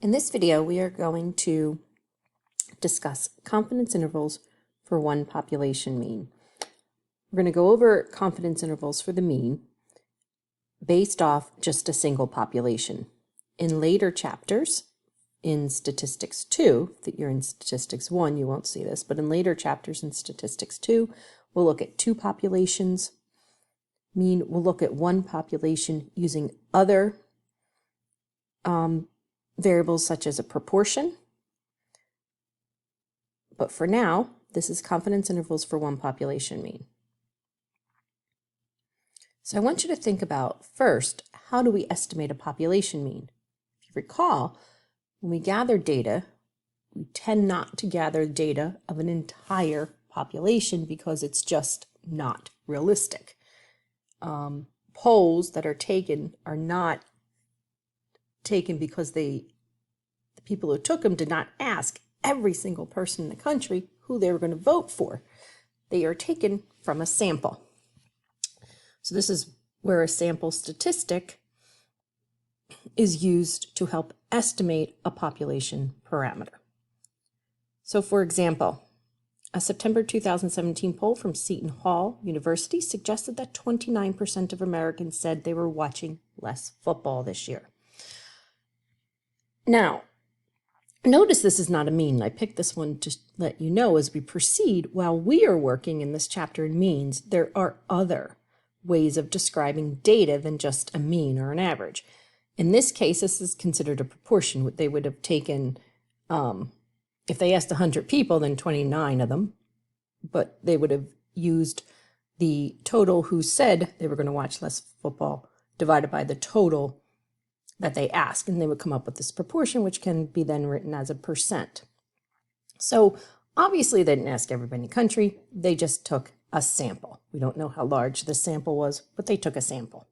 In this video, we are going to discuss confidence intervals for one population mean. We're going to go over confidence intervals for the mean based off just a single population. In later chapters, in Statistics 2, that you're in Statistics 1, you won't see this, but in later chapters in Statistics 2, we'll look at two populations mean. We'll look at one population using other variables such as a proportion. But for now, this is confidence intervals for one population mean. So I want you to think about first, how do we estimate a population mean? If you recall, when we gather data, we tend not to gather data of an entire population because it's just not realistic. Polls that are taken are not taken because the people who took them did not ask every single person in the country who they were going to vote for. They are taken from a sample. So this is where a sample statistic is used to help estimate a population parameter. So for example, a September 2017 poll from Seton Hall University suggested that 29% of Americans said they were watching less football this year. Now, notice this is not a mean. I picked this one to let you know as we proceed. While we are working in this chapter in means, there are other ways of describing data than just a mean or an average. In this case, this is considered a proportion. What they would have taken, if they asked 100 people, then 29 of them, but they would have used the total who said they were going to watch less football divided by the total that they asked, and they would come up with this proportion, which can be then written as a percent. So obviously they didn't ask everybody in the country, they just took a sample. We don't know how large the sample was, but they took a sample.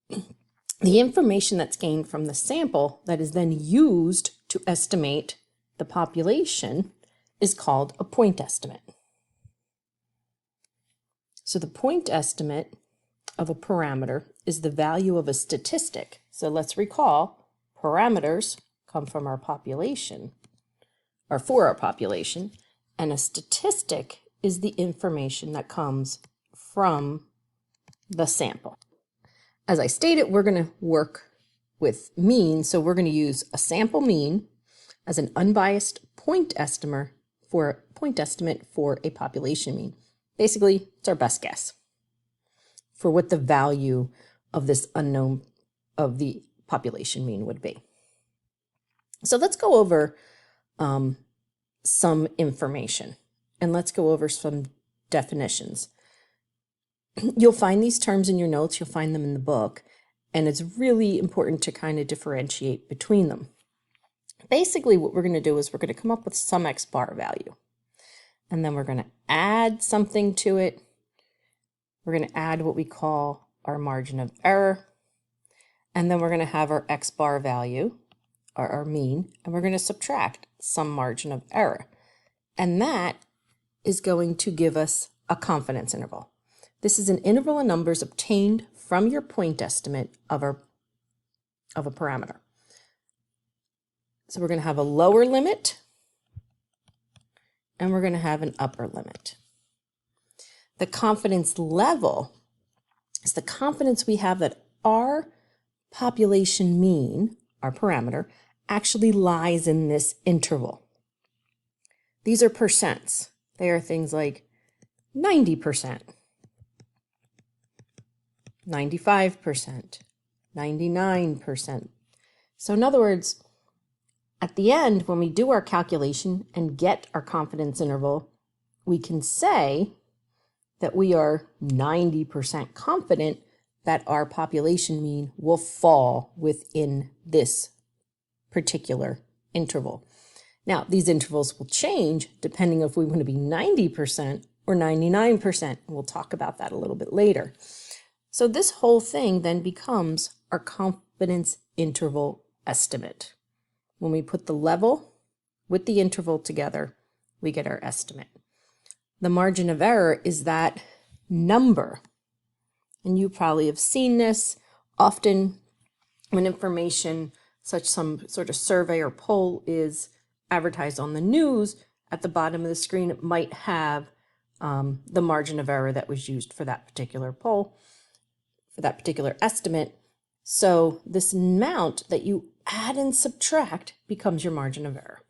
The information that's gained from the sample that is then used to estimate the population is called a point estimate. So the point estimate of a parameter is the value of a statistic. So let's recall, parameters come from our population, or for our population, and a statistic is the information that comes from the sample. As I stated, we're going to work with mean, so we're going to use a sample mean as an unbiased point estimate for a population mean. Basically, it's our best guess for what the value of this unknown of the population mean would be. So let's go over some information, and let's go over some definitions. You'll find these terms in your notes, you'll find them in the book, and it's really important to kind of differentiate between them. Basically, what we're going to do is we're going to come up with some X bar value, and then we're going to add something to it. We're going to add what we call our margin of error, and then we're going to have our X bar value, or our mean, and we're going to subtract some margin of error. And that is going to give us a confidence interval. This is an interval of numbers obtained from your point estimate of a parameter. So we're going to have a lower limit, and we're going to have an upper limit. The confidence level is the confidence we have that our population mean, our parameter, actually lies in this interval. These are percents. They are things like 90%, 95%, 99%. So in other words, at the end, when we do our calculation and get our confidence interval, we can say that we are 90% confident that our population mean will fall within this particular interval. Now, these intervals will change depending if we want to be 90% or 99%. We'll talk about that a little bit later. So this whole thing then becomes our confidence interval estimate. When we put the level with the interval together, we get our estimate. The margin of error is that number. And you probably have seen this. Often when information, such some sort of survey or poll, is advertised on the news, at the bottom of the screen, it might have the margin of error that was used for that particular poll, for that particular estimate. So this amount that you add and subtract becomes your margin of error.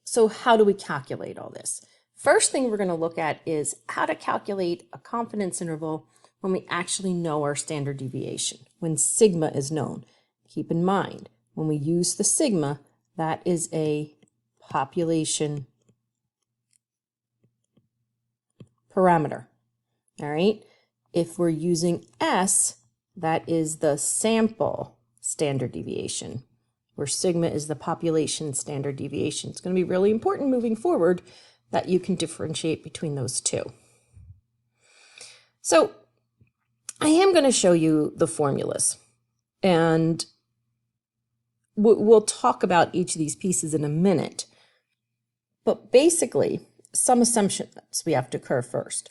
So how do we calculate all this? First thing we're going to look at is how to calculate a confidence interval when we actually know our standard deviation, when sigma is known. Keep in mind, when we use the sigma, that is a population parameter. All right. If we're using S, that is the sample standard deviation, where sigma is the population standard deviation. It's going to be really important moving forward that you can differentiate between those two. So I am going to show you the formulas, and we'll talk about each of these pieces in a minute. But basically, some assumptions we have to occur first.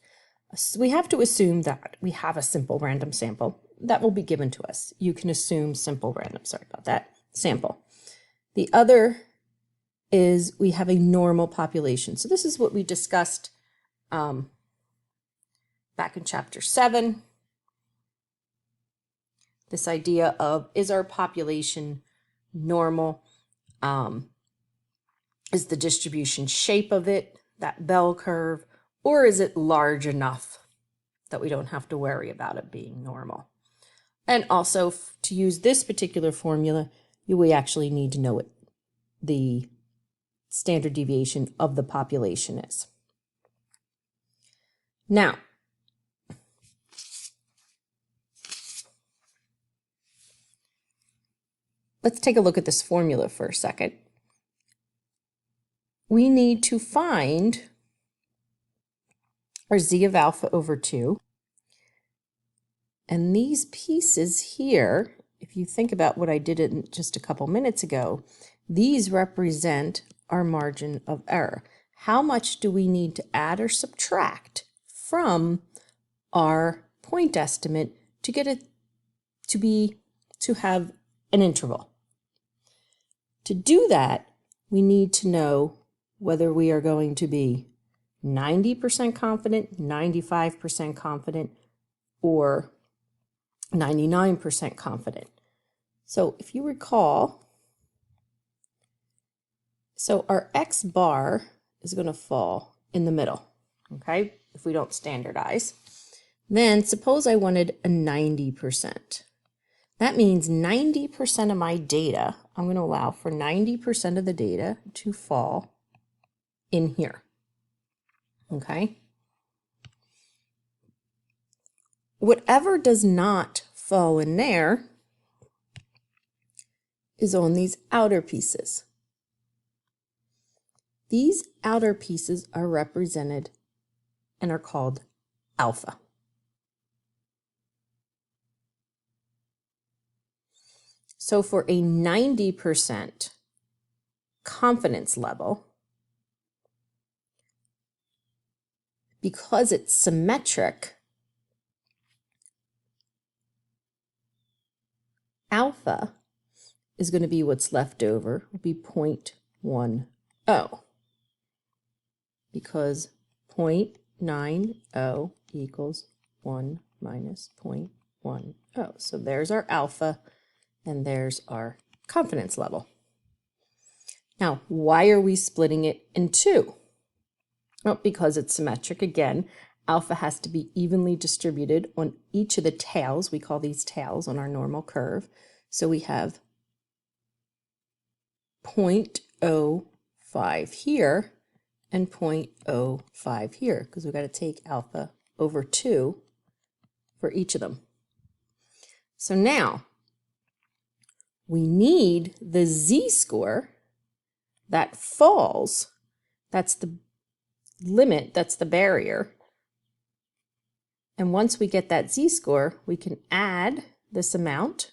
So we have to assume that we have a simple random sample that will be given to us. You can assume simple random, sample. The other is we have a normal population. So this is what we discussed back in chapter 7. This idea of, is our population normal? Is the distribution shape of it that bell curve, or is it large enough that we don't have to worry about it being normal? And also, to use this particular formula, we actually need to know what the standard deviation of the population is. Now, let's take a look at this formula for a second. We need to find our z of alpha over 2. And these pieces here, if you think about what I did in just a couple minutes ago, these represent our margin of error. How much do we need to add or subtract from our point estimate to get it to have an interval? To do that, we need to know whether we are going to be 90% confident, 95% confident, or 99% confident. So if you recall, so our X bar is going to fall in the middle, okay, if we don't standardize. Then suppose I wanted a 90%. That means 90% of my data, I'm going to allow for 90% of the data to fall in here, okay? Whatever does not fall in there is on these outer pieces. These outer pieces are represented and are called alpha. So for a 90% confidence level, because it's symmetric, alpha is going to be what's left over, will be 0.10, because 0.90 equals 1 minus 0.10. So there's our alpha, and there's our confidence level. Now, why are we splitting it in two? Well, because it's symmetric. Again, alpha has to be evenly distributed on each of the tails. We call these tails on our normal curve. So we have 0.05 here and 0.05 here, because we've got to take alpha over 2 for each of them. So now we need the z-score that falls. That's the limit, that's the barrier. And once we get that z-score, we can add this amount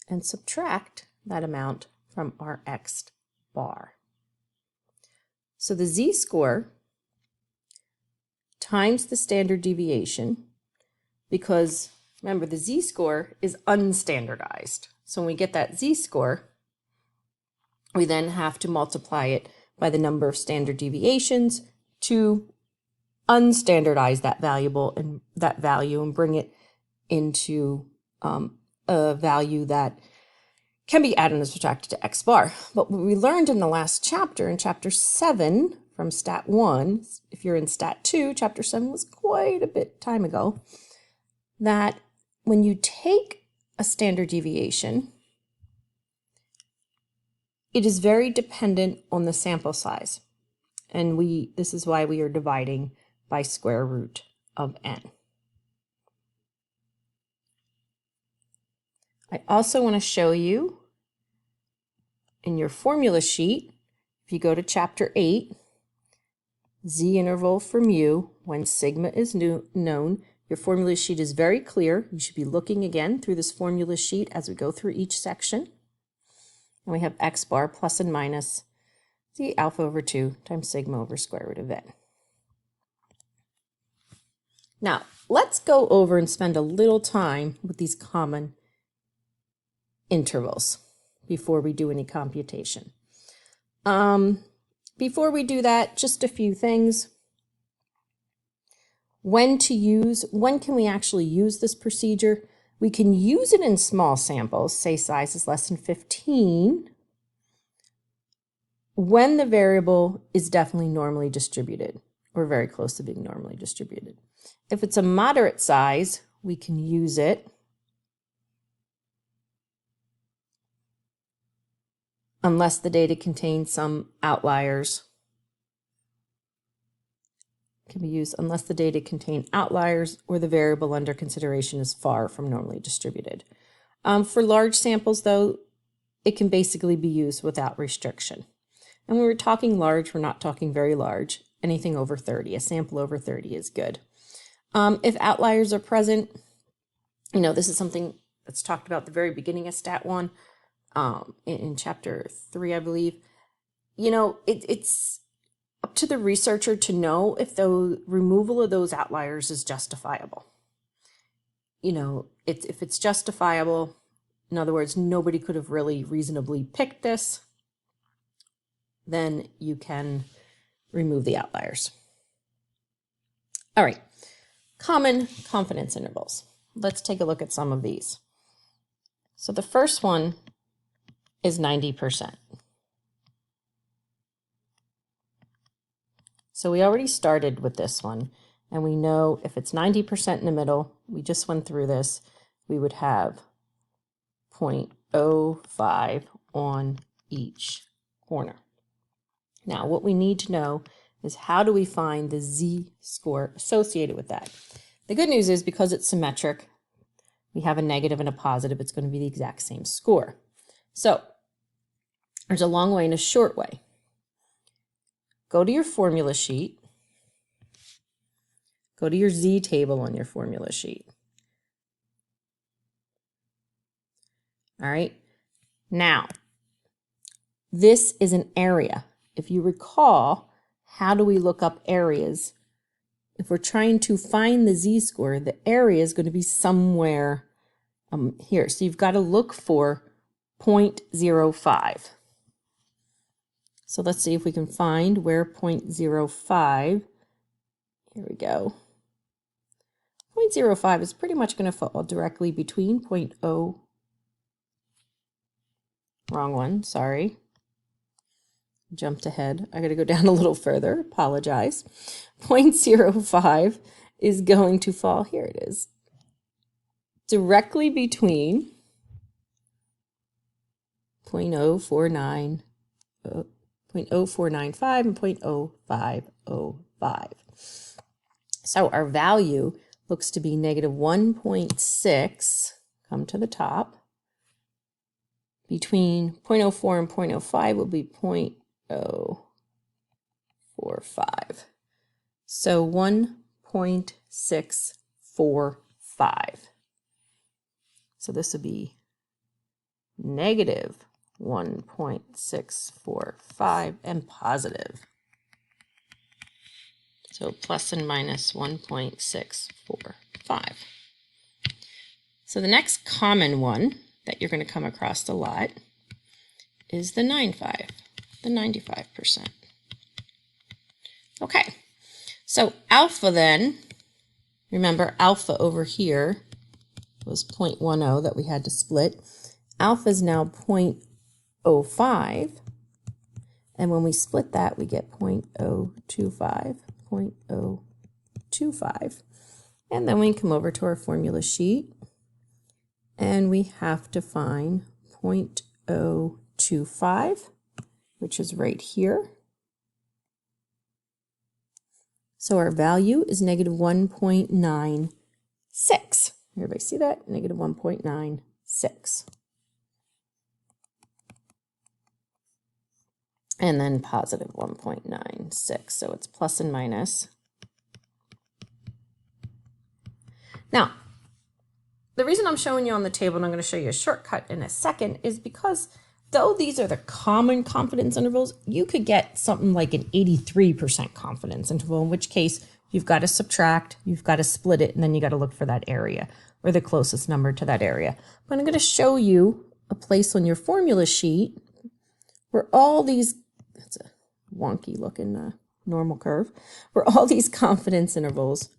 and subtract that amount from our X bar. So the z-score times the standard deviation, because remember the z-score is unstandardized. So when we get that z-score, we then have to multiply it by the number of standard deviations to unstandardize that value and bring it into a value that can be added and subtracted to x bar. But what we learned in the last chapter, in chapter 7 from stat 1, if you're in stat 2, chapter 7 was quite a bit time ago, that when you take a standard deviation, it is very dependent on the sample size. And this is why we are dividing by square root of n. I also want to show you in your formula sheet, if you go to chapter 8, z interval for mu, when sigma is known, your formula sheet is very clear. You should be looking again through this formula sheet as we go through each section. And we have x bar plus and minus z alpha over 2 times sigma over square root of n. Now, let's go over and spend a little time with these common intervals before we do any computation. Before we do that, just a few things. When can we actually use this procedure? We can use it in small samples, say size is less than 15, when the variable is definitely normally distributed or very close to being normally distributed. If it's a moderate size, we can use it unless the data contains some outliers. Can be used unless the data contain outliers or the variable under consideration is far from normally distributed. For large samples, though, it can basically be used without restriction. And when we're talking large, we're not talking very large. Anything over 30, a sample over 30 is good. If outliers are present, this is something that's talked about at the very beginning of Stat 1, in chapter 3, I believe. It's up to the researcher to know if the removal of those outliers is justifiable. If it's justifiable, in other words, nobody could have really reasonably picked this, then you can remove the outliers. All right, common confidence intervals. Let's take a look at some of these. So the first one is 90%. So we already started with this one, and we know if it's 90% in the middle, we just went through this, we would have 0.05 on each corner. Now, what we need to know is how do we find the z-score associated with that? The good news is because it's symmetric, we have a negative and a positive, it's going to be the exact same score. So there's a long way and a short way. Go to your formula sheet. Go to your z table on your formula sheet. All right. Now, this is an area. If you recall, how do we look up areas? If we're trying to find the z-score, the area is going to be somewhere here. So you've got to look for 0.05. So let's see if we can find where 0.05, here we go. 0.05 is pretty much going to fall directly between wrong one, sorry. Jumped ahead. I got to go down a little further, apologize. 0.05 is going to fall, here it is, directly between 0.0495 and 0.0505. So our value looks to be negative 1.6, come to the top. Between 0.04 and 0.05 will be 0.045. So 1.645. So this would be negative 1.645 and positive So plus and minus 1.645. So the next common one that you're going to come across a lot is the 95, the 95%. Okay, so alpha then, remember alpha over here was 0.10 that we had to split. Alpha is now 0.05, and when we split that, we get 0.025, 0.025. And then we come over to our formula sheet, and we have to find 0.025, which is right here. So our value is negative 1.96. Everybody see that? Negative 1.96. And then positive 1.96. So it's plus and minus. Now, the reason I'm showing you on the table, and I'm going to show you a shortcut in a second, is because though these are the common confidence intervals, you could get something like an 83% confidence interval, in which case you've got to subtract, you've got to split it, and then you got to look for that area or the closest number to that area. But I'm going to show you a place on your formula sheet where all these, that's a wonky looking normal curve, where all these confidence intervals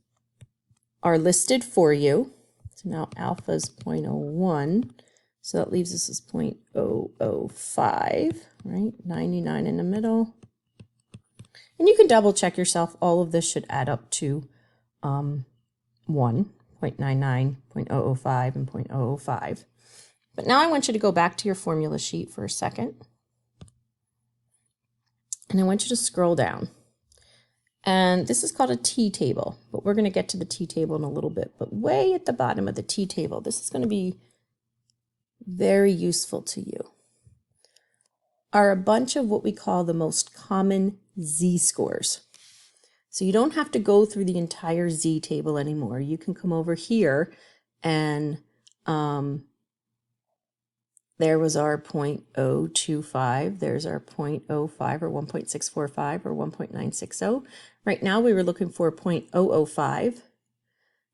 are listed for you. So now alpha is 0.01. So that leaves us as 0.005, right? 99 in the middle. And you can double check yourself. All of this should add up to 1, 0.99, 0.005, and 0.005. But now I want you to go back to your formula sheet for a second. And I want you to scroll down. And this is called a t-table, but we're going to get to the t-table in a little bit. But way at the bottom of the t-table, this is going to be very useful to you, are a bunch of what we call the most common z-scores. So you don't have to go through the entire z-table anymore. You can come over here and there was our 0.025, there's our 0.05 or 1.645 or 1.960. Right now we were looking for 0.005,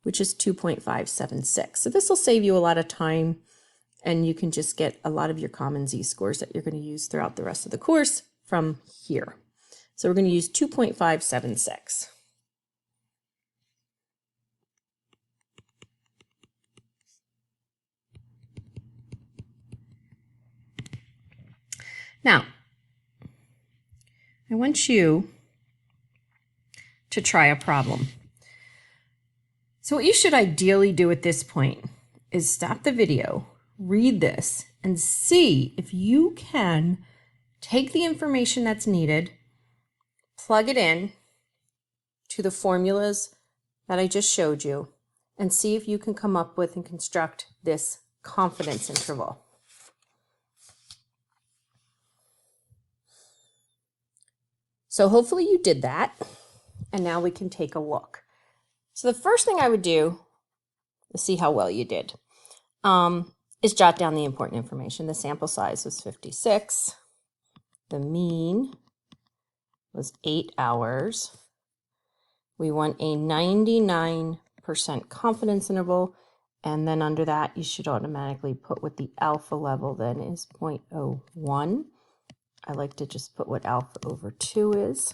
which is 2.576. So this will save you a lot of time, and you can just get a lot of your common z-scores that you're going to use throughout the rest of the course from here. So we're going to use 2.576. Now, I want you to try a problem. So what you should ideally do at this point is stop the video, read this, and see if you can take the information that's needed, plug it in to the formulas that I just showed you, and see if you can come up with and construct this confidence interval. So hopefully you did that, and now we can take a look. So the first thing I would do to see how well you did is jot down the important information. The sample size was 56. The mean was 8 hours. We want a 99% confidence interval, and then under that you should automatically put what the alpha level then is 0.01. I like to just put what alpha over 2 is.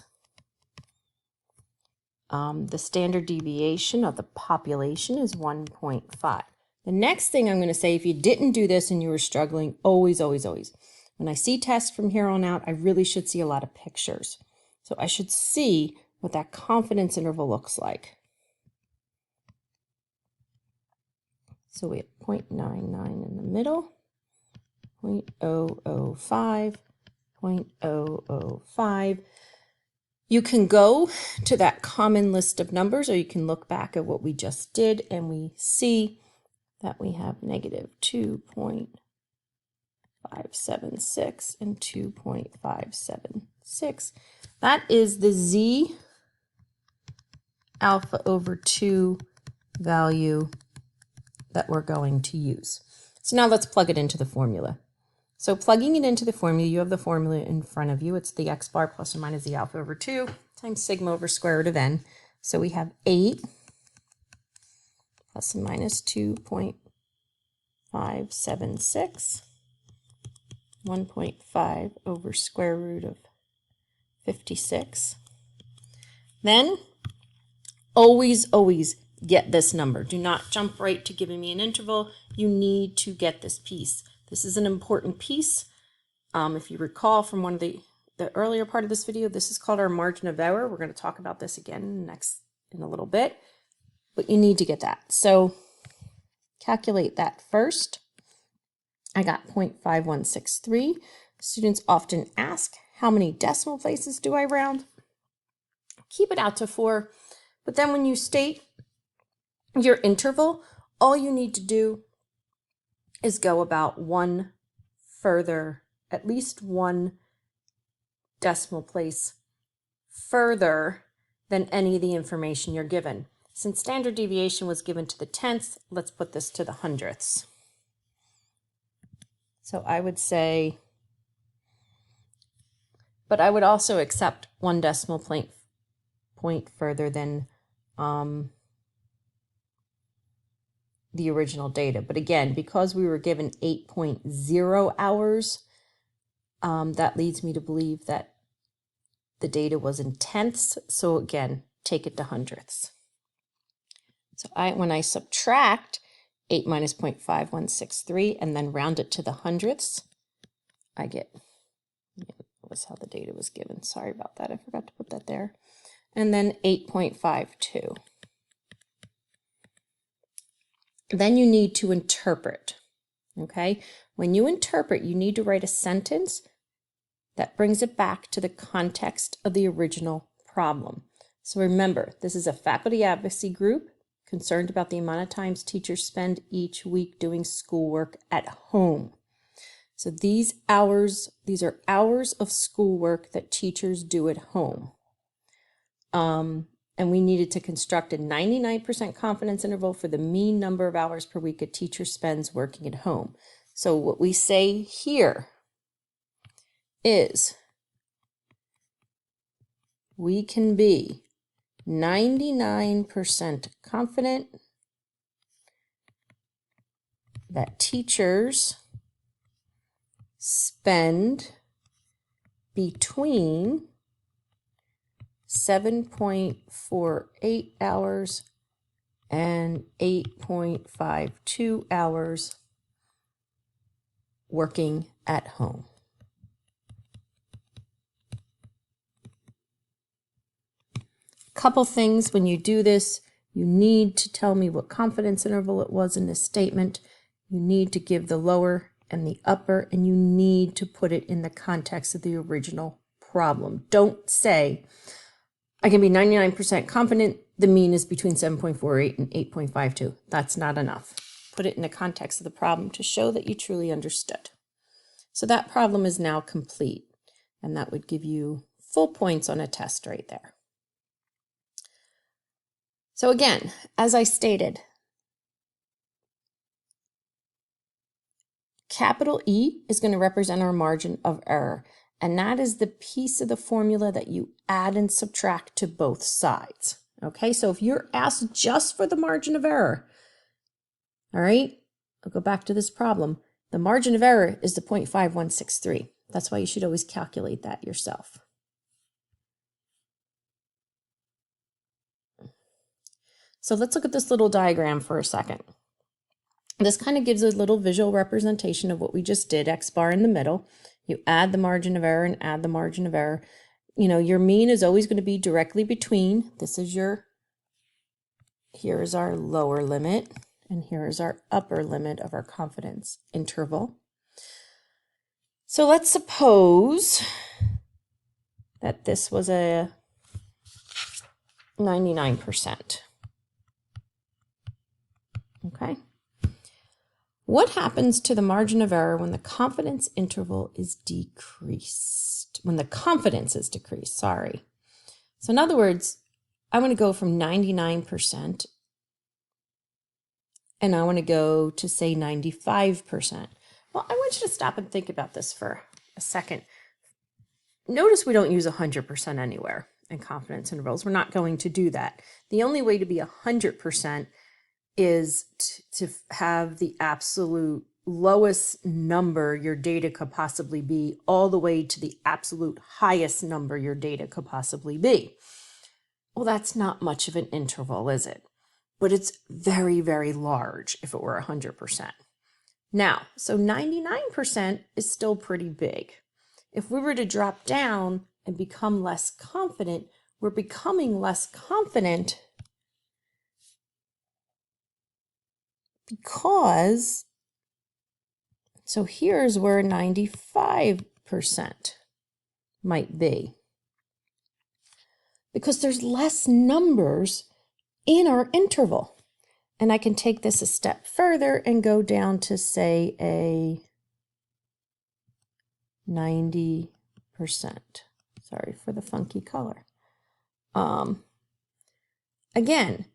The standard deviation of the population is 1.5. The next thing I'm going to say, if you didn't do this and you were struggling, always, when I see tests from here on out, I really should see a lot of pictures. So I should see what that confidence interval looks like. So we have 0.99 in the middle, 0.005, 0.005. You can go to that common list of numbers, or you can look back at what we just did, and we see that we have negative 2.576 and 2.576. That is the z alpha over 2 value that we're going to use. So now let's plug it into the formula. So plugging it into the formula, you have the formula in front of you. It's the x bar plus or minus the alpha over 2. times sigma over square root of n. So we have 8 plus and minus 2.576, 1.5 over square root of 56. Then always get this number. Do not jump right to giving me an interval. You need to get this piece. This is an important piece. If you recall from one of the earlier part of this video, this is called our margin of error. We're going to talk about this again in a little bit, but you need to get that. So calculate that first. I got 0.5163. Students often ask, how many decimal places do I round? Keep it out to 4, but then when you state your interval, all you need to do is go about one further, at least one decimal place further than any of the information you're given. Since standard deviation was given to the tenths, let's put this to the hundredths. So I would say, but I would also accept one decimal point further than the original data. But again, because we were given 8.0 hours, that leads me to believe that the data was in tenths. So again, take it to hundredths. So when I subtract 8 minus 0.5163 and then round it to the hundredths, I get, that was how the data was given. Sorry about that. I forgot to put that there. And then 8.52. Then you need to interpret, okay? When you interpret, you need to write a sentence that brings it back to the context of the original problem. So remember, this is a faculty advocacy group concerned about the amount of times teachers spend each week doing schoolwork at home. So these are hours of schoolwork that teachers do at home. And we needed to construct a 99% confidence interval for the mean number of hours per week a teacher spends working at home. So what we say here is we can be 99% confident that teachers spend between 7.48 hours and 8.52 hours working at home. Couple things when you do this, you need to tell me what confidence interval it was in this statement. You need to give the lower and the upper, and you need to put it in the context of the original problem. Don't say, I can be 99% confident the mean is between 7.48 and 8.52. That's not enough. Put it in the context of the problem to show that you truly understood. So that problem is now complete, and that would give you full points on a test right there. So again, as I stated, capital E is going to represent our margin of error, and that is the piece of the formula that you add and subtract to both sides. Okay, so if you're asked just for the margin of error, all right, I'll go back to this problem. The margin of error is the 0.5163. That's why you should always calculate that yourself. So let's look at this little diagram for a second. This kind of gives a little visual representation of what we just did, X bar in the middle. You add the margin of error and add the margin of error. You know, your mean is always going to be directly between. This is here is our lower limit, and here is our upper limit of our confidence interval. So let's suppose that this was a 99%. Okay. What happens to the margin of error when the confidence interval is decreased? When the confidence is decreased, sorry. So in other words, I want to go from 99% and I want to go to say 95%. Well, I want you to stop and think about this for a second. Notice we don't use 100% anywhere. and confidence intervals. We're not going to do that. The only way to be 100% is to have the absolute lowest number your data could possibly be all the way to the absolute highest number your data could possibly be. Well, that's not much of an interval, is it? But it's very, very large if it were 100%. Now, so 99% is still pretty big. If we were to drop down and become less confident, we're becoming less confident because, so here's where 95% might be. Because there's less numbers in our interval. And I can take this a step further and go down to, say, a 90%. Sorry for the funky color. Again,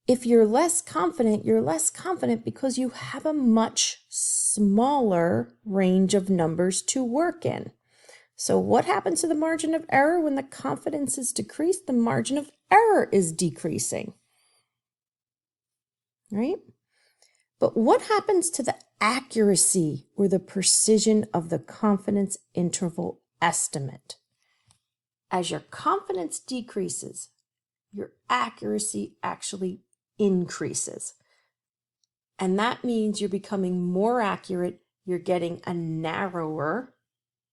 if you're less confident because you have a much smaller range of numbers to work in. So what happens to the margin of error when the confidence is decreased? The margin of error is decreasing, right? But what happens to the accuracy or the precision of the confidence interval estimate? As your confidence decreases, your accuracy actually increases. And that means you're becoming more accurate. You're getting a narrower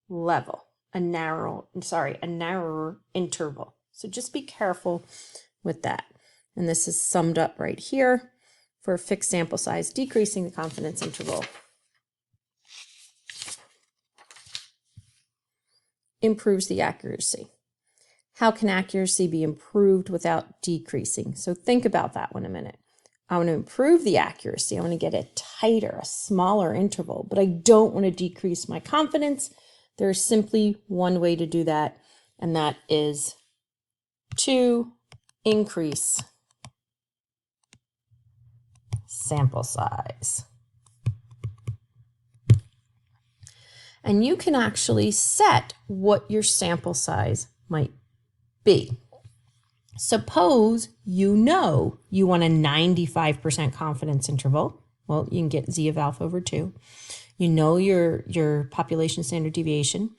level, a narrower interval. So just be careful with that. And this is summed up right here. For a fixed sample size, decreasing the confidence interval improves the accuracy. How can accuracy be improved without decreasing? So think about that one a minute. I want to improve the accuracy. I want to get a tighter, a smaller interval, but I don't want to decrease my confidence. There's simply one way to do that, and that is to increase sample size. And you can actually set what your sample size might be. Suppose you know you want a 95% confidence interval. Well, you can get z of alpha over 2. You know your population standard deviation.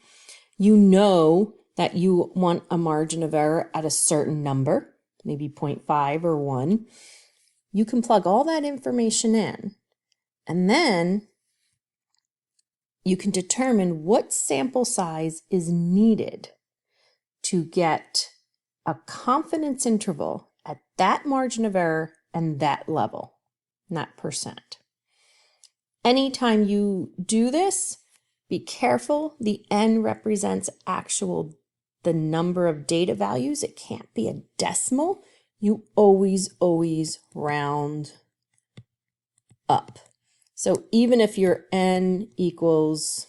You know that you want a margin of error at a certain number, maybe 0.5 or 1. You can plug all that information in, and then you can determine what sample size is needed to get a confidence interval at that margin of error and that level, not percent. Anytime you do this, be careful. The n represents the number of data values. It can't be a decimal. You always round up. So even if your n equals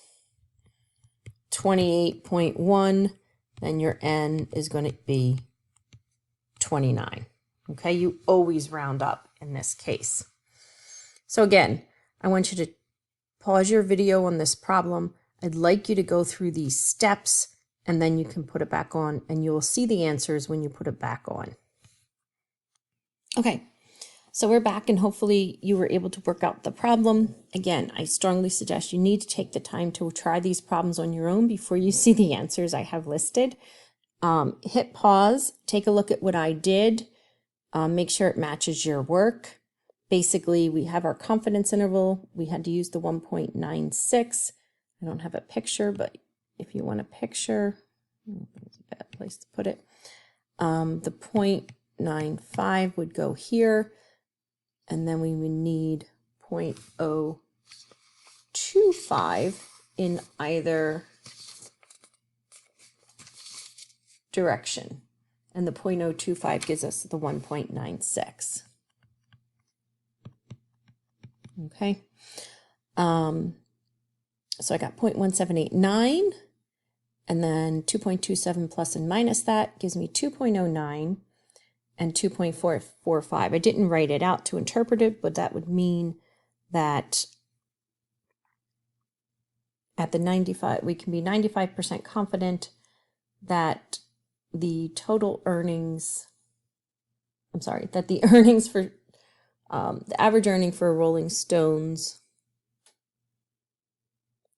28.1, then your n is going to be 29. Okay, you always round up in this case. So again, I want you to pause your video on this problem. I'd like you to go through these steps, and then you can put it back on, and you'll see the answers when you put it back on. Okay, so we're back, and hopefully you were able to work out the problem. Again, I strongly suggest you need to take the time to try these problems on your own before you see the answers I have listed. Hit pause, take a look at what I did, make sure it matches your work. Basically, we have our confidence interval. We had to use the 1.96. I don't have a picture, but if you want a picture, it's a bad place to put it. The 0.95 would go here, and then we would need 0.025 in either direction, and the 0.025 gives us the 1.96. Okay, so I got 0.1789, and then 2.27 plus and minus that gives me 2.09 and 2.445. I didn't write it out to interpret it, but that would mean that at the 95, we can be 95% confident that the total earnings, that the earnings for, the average earning for a Rolling Stones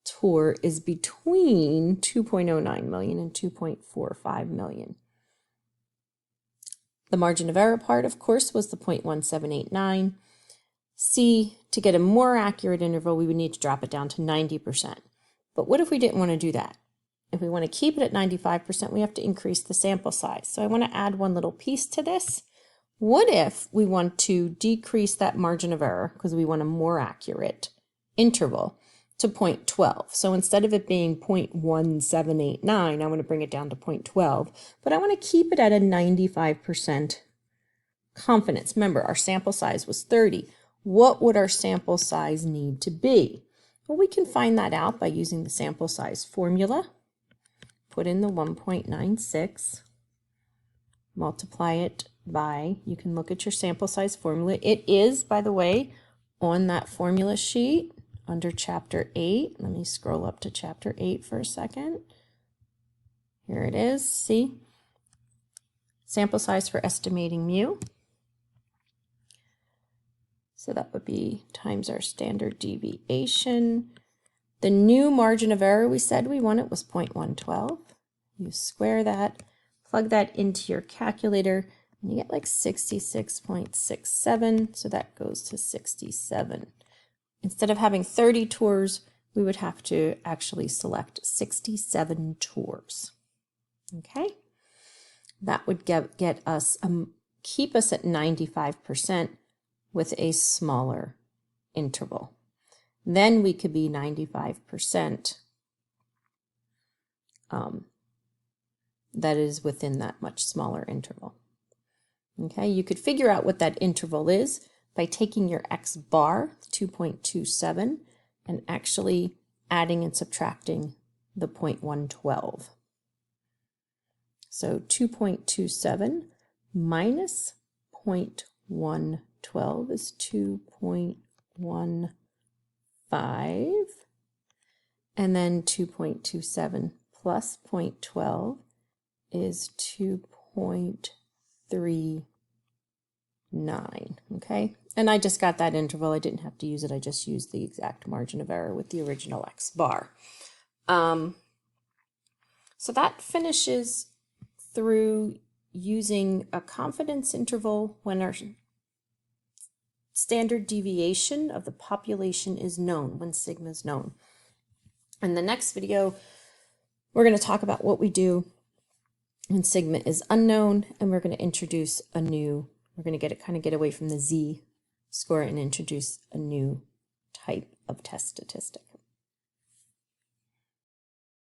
tour is between 2.09 million and 2.45 million. The margin of error part, of course, was the 0.1789. C, to get a more accurate interval, we would need to drop it down to 90%. But what if we didn't want to do that? If we want to keep it at 95%, we have to increase the sample size. So I want to add one little piece to this. What if we want to decrease that margin of error, because we want a more accurate interval, to 0.12? So instead of it being 0.1789, I want to bring it down to 0.12, but I want to keep it at a 95% confidence. Remember, our sample size was 30. What would our sample size need to be? Well, we can find that out by using the sample size formula. Put in the 1.96, multiply it by, you can look at your sample size formula. It is, by the way, on that formula sheet under chapter 8. Let me scroll up to chapter 8 for a second. Here it is, see? Sample size for estimating mu. So that would be times our standard deviation. The new margin of error we said we wanted was 0.112. You square that, plug that into your calculator, and you get like 66.67. So that goes to 67. Instead of having 30 tours, we would have to actually select 67 tours. Okay? That would get us, keep us at 95% with a smaller interval. Then we could be 95%. That is within that much smaller interval. Okay, you could figure out what that interval is by taking your x bar, 2.27, and actually adding and subtracting the 0.112. So 2.27 minus 0.112 is 2.15, and then 2.27 plus 0.12 is 2.39, okay? And I just got that interval. I didn't have to use it. I just used the exact margin of error with the original x bar. So that finishes through using a confidence interval when our standard deviation of the population is known, when sigma is known. In the next video, we're going to talk about what we do when sigma is unknown, and we're going to introduce a new, we're going to kind of get away from the z-score and introduce a new type of test statistic.